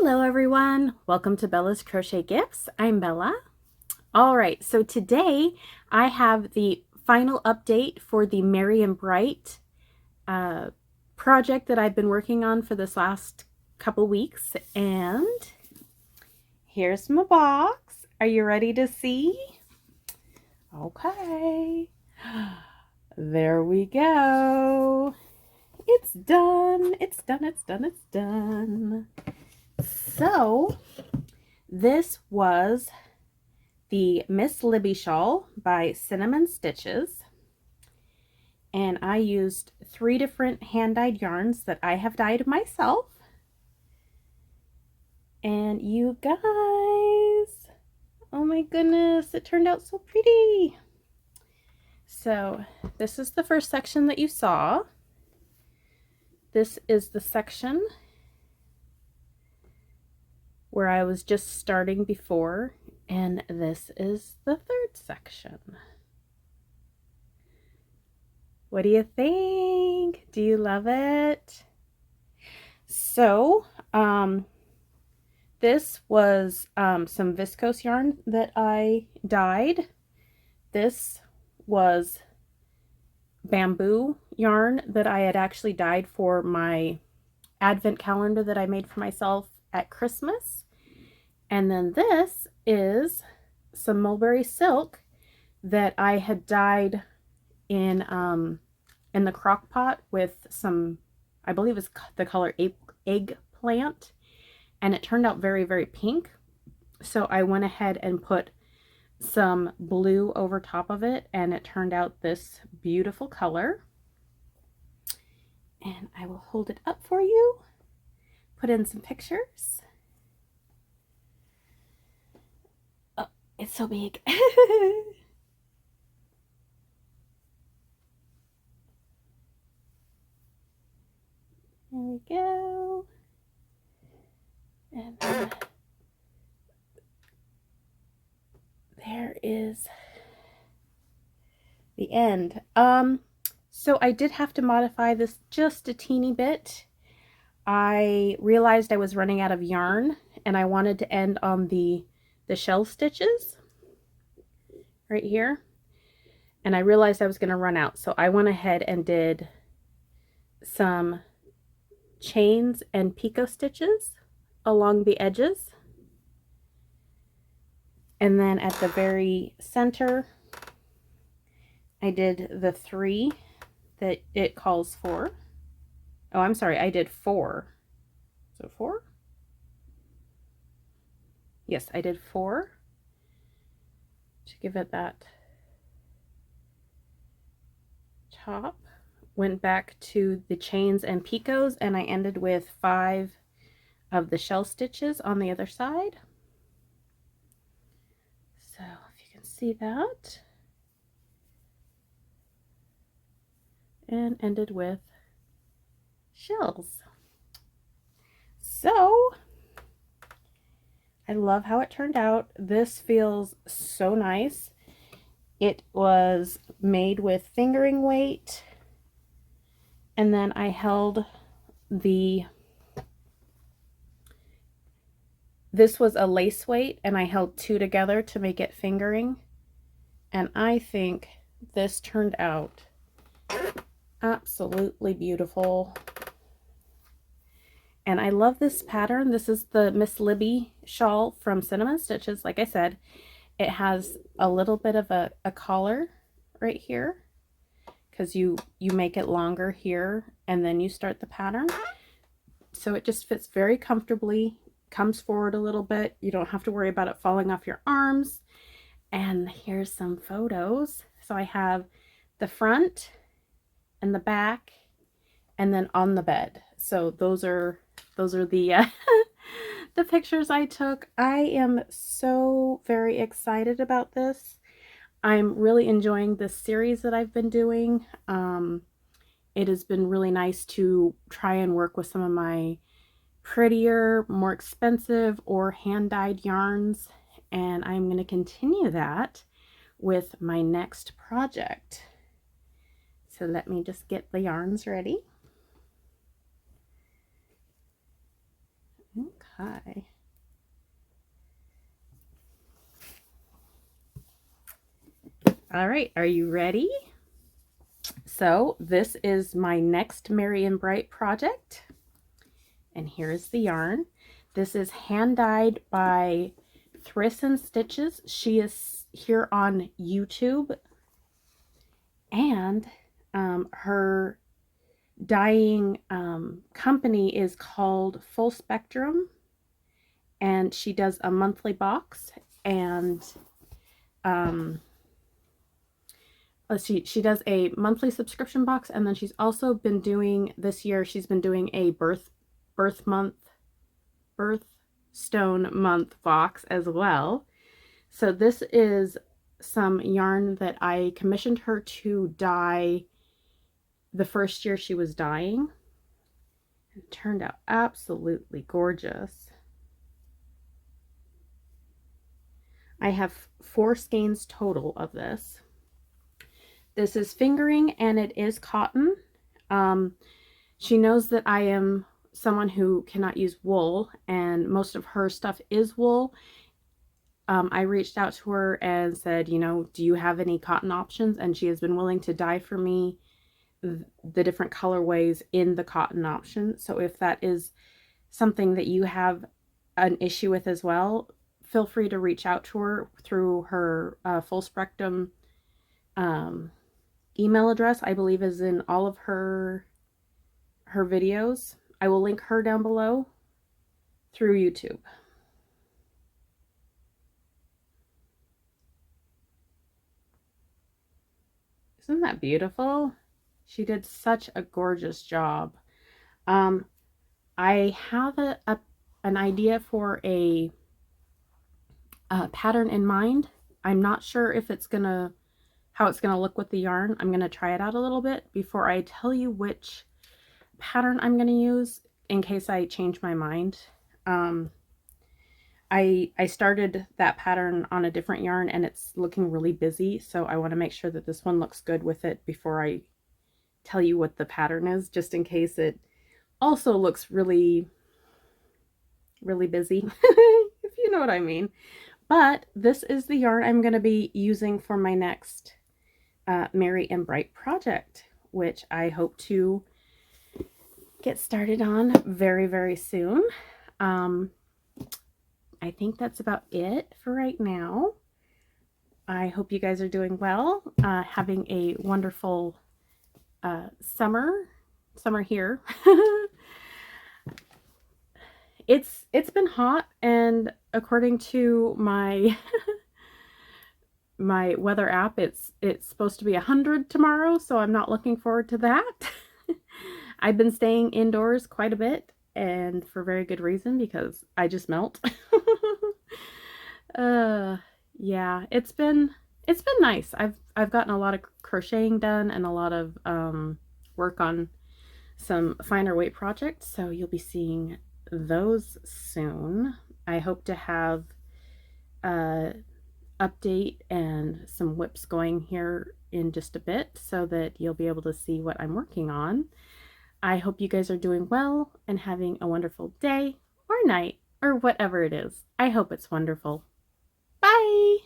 Hello everyone, welcome to Bella's Crochet Gifts. I'm Bella. Alright, so today I have the final update for the Merry and Bright project that I've been working on for this last couple weeks, and here's my box. Are you ready to see? Okay, there we go. It's done, it's done, it's done, it's done. So, this was the Miss Libby Shawl by Cinnamon Stitches, and I used 3 different hand-dyed yarns that I have dyed myself. And you guys, oh my goodness, it turned out so pretty. So, this is the first section that you saw. This is the section where I was just starting before, and this is the third section. What do you think? Do you love it? So, this was some viscose yarn that I dyed. This was bamboo yarn that I had actually dyed for my advent calendar that I made for myself at Christmas. And then this is some mulberry silk that I had dyed in the crock pot with some, I believe it's the color eggplant, and it turned out very, very pink. So I went ahead and put some blue over top of it, and it turned out this beautiful color. And I will hold it up for you, put in some pictures. Oh, it's so big. There we go. And there is the end. So I did have to modify this just a teeny bit. I realized I was running out of yarn, and I wanted to end on the shell stitches right here. And I realized I was going to run out, so I went ahead and did some chains and picot stitches along the edges. And then at the very center, I did the 3 that it calls for. Oh, I'm sorry, I did 4. So 4? Yes, I did 4 to give it that top. Went back to the chains and picots, and I ended with 5 of the shell stitches on the other side. So if you can see that. And ended with shells. So I love how it turned out. This feels so nice. It was made with fingering weight, and then I held this was a lace weight, and I held 2 together to make it fingering, and I think this turned out absolutely beautiful. And I love this pattern. This is the Miss Libby Shawl from Cinnamon Stitches. Like I said, it has a little bit of a collar right here, because you make it longer here and then you start the pattern. So it just fits very comfortably, comes forward a little bit. You don't have to worry about it falling off your arms. And here's some photos. So I have the front and the back, and then on the bed. So those are the the pictures I took. I am so very excited about this. I'm really enjoying this series that I've been doing. It has been really nice to try and work with some of my prettier, more expensive, or hand-dyed yarns, and I'm going to continue that with my next project. So let me just get the yarns ready. Okay. hi. All right, are you ready? So this is my next Merry and Bright project. And here's the yarn. This is hand dyed by Thryss and Stitches. She is here on YouTube. And her dyeing company is called Full Spectrum. And she does a monthly box. And let's see, she does a monthly subscription box, and then she's also been doing, this year she's been doing a birthstone month box as well. So this is some yarn that I commissioned her to dye the first year she was dyeing. It turned out absolutely gorgeous. I have 4 skeins total of this. This is fingering and it is cotton. She knows that I am someone who cannot use wool, and most of her stuff is wool. I reached out to her and said, you know, do you have any cotton options? And she has been willing to dye for me the different colorways in the cotton option. So if that is something that you have an issue with as well, feel free to reach out to her through her Full Spectrum email address. I believe is in all of her videos. I will link her down below through YouTube. Isn't that beautiful? She did such a gorgeous job. I have an idea for a pattern in mind. I'm not sure if it's gonna how it's gonna look with the yarn. I'm gonna try it out a little bit before I tell you which pattern I'm gonna use, in case I change my mind. I started that pattern on a different yarn and it's looking really busy, so I want to make sure that this one looks good with it before I tell you what the pattern is, just in case it also looks really busy, if you know what I mean. But this is the yarn I'm going to be using for my next Merry and Bright project, which I hope to get started on very, very soon. I think that's about it for right now. I hope you guys are doing well, having a wonderful summer here. It's been hot, and according to my my weather app, it's supposed to be 100 tomorrow, so I'm not looking forward to that. I've been staying indoors quite a bit, and for very good reason, because I just melt. Yeah, it's been nice. I've gotten a lot of crocheting done and a lot of work on some finer weight projects, so you'll be seeing those soon. I hope to have update and some whips going here in just a bit, so that you'll be able to see what I'm working on. I hope you guys are doing well and having a wonderful day or night or whatever it is. I hope it's wonderful. Bye!